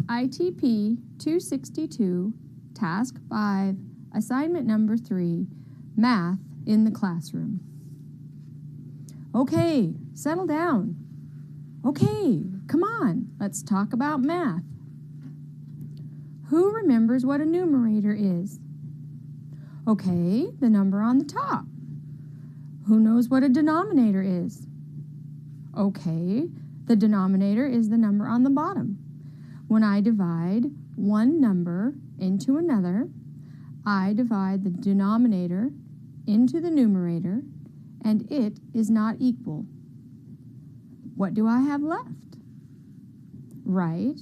ITP 262, Task 5, Assignment Number 3, Math in the Classroom. Okay, settle down. Okay, come on, let's talk about math. Who remembers what a numerator is? Okay, the number on the top. Who knows what a denominator is? Okay, the denominator is the number on the bottom. When I divide one number into another, I divide the denominator into the numerator, and it is not equal. What do I have left? Right,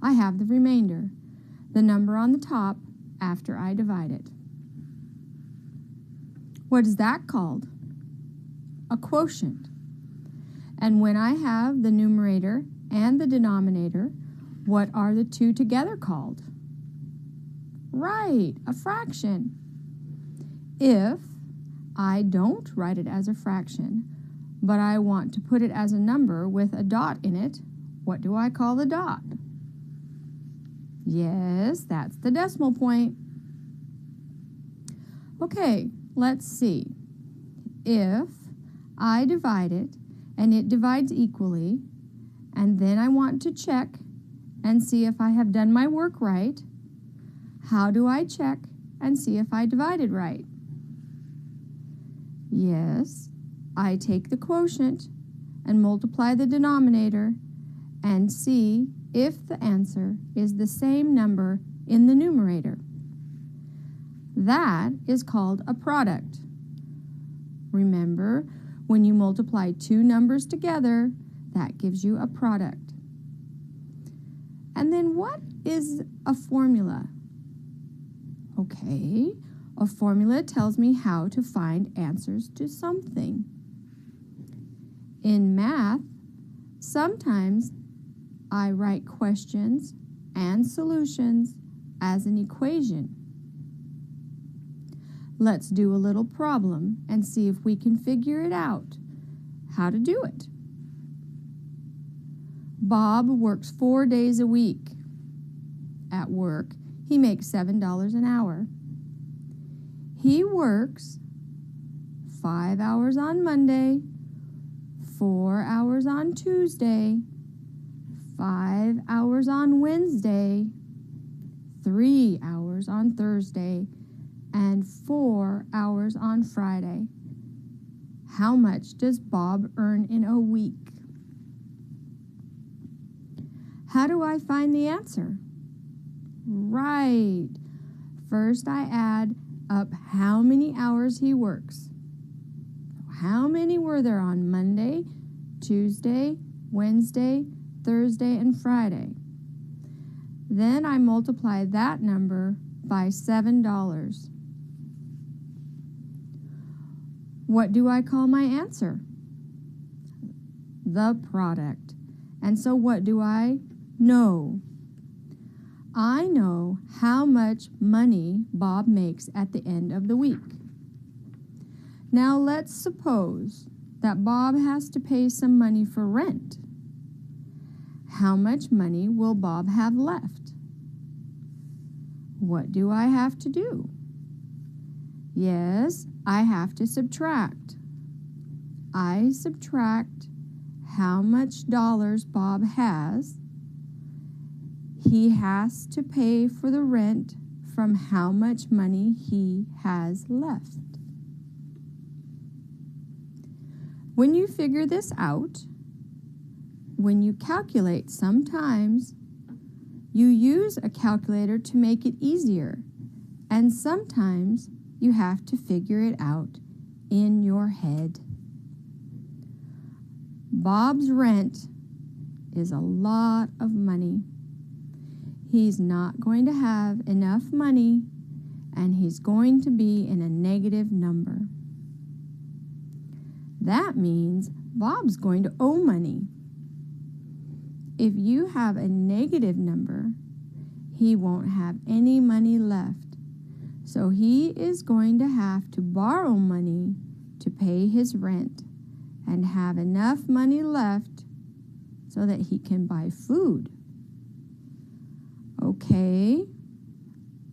I have the remainder, the number on the top after I divide it. What is that called? A quotient. And when I have the numerator and the denominator, what are the two together called? Right, a fraction. If I don't write it as a fraction, but I want to put it as a number with a dot in it, what do I call the dot? Yes, that's the decimal point. Okay, let's see. If I divide it and it divides equally, and then I want to check and see if I have done my work right, how do I check and see if I divided right? Yes, I take the quotient and multiply the denominator and see if the answer is the same number in the numerator. That is called a product. Remember, when you multiply two numbers together, that gives you a product. And then what is a formula? Okay, a formula tells me how to find answers to something. In math, sometimes I write questions and solutions as an equation. Let's do a little problem and see if we can figure it out, how to do it. Bob works 4 days a week. At work, he makes $7 an hour. He works 5 hours on Monday, 4 hours on Tuesday, 5 hours on Wednesday, 3 hours on Thursday, and 4 hours on Friday. How much does Bob earn in a week? How do I find the answer? Right. First I add up how many hours he works. How many were there on Monday, Tuesday, Wednesday, Thursday, and Friday? Then I multiply that number by $7. What do I call my answer? The product. And so what do I know? I know how much money Bob makes at the end of the week. Now let's suppose that Bob has to pay some money for rent. How much money will Bob have left? What do I have to do? Yes, I have to subtract. I subtract how much dollars Bob has. He has to pay for the rent from how much money he has left. When you figure this out, when you calculate, sometimes you use a calculator to make it easier, and sometimes you have to figure it out in your head. Bob's rent is a lot of money. He's not going to have enough money, and he's going to be in a negative number. That means Bob's going to owe money. If you have a negative number, he won't have any money left. So he is going to have to borrow money to pay his rent and have enough, enough, enough, enough, enough, enough, enough, enough, enough, enough, enough money left so that he can buy food. So he is going to have to borrow money to pay his rent and have enough money left so that he can buy food. So he is going to have to borrow money to pay his rent and have enough money left so that he can buy food. Okay,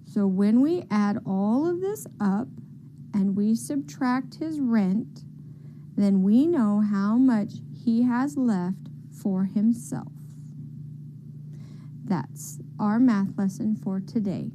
so when we add all of this up and we subtract his rent, then we know how much he has left for himself. That's our math lesson for today.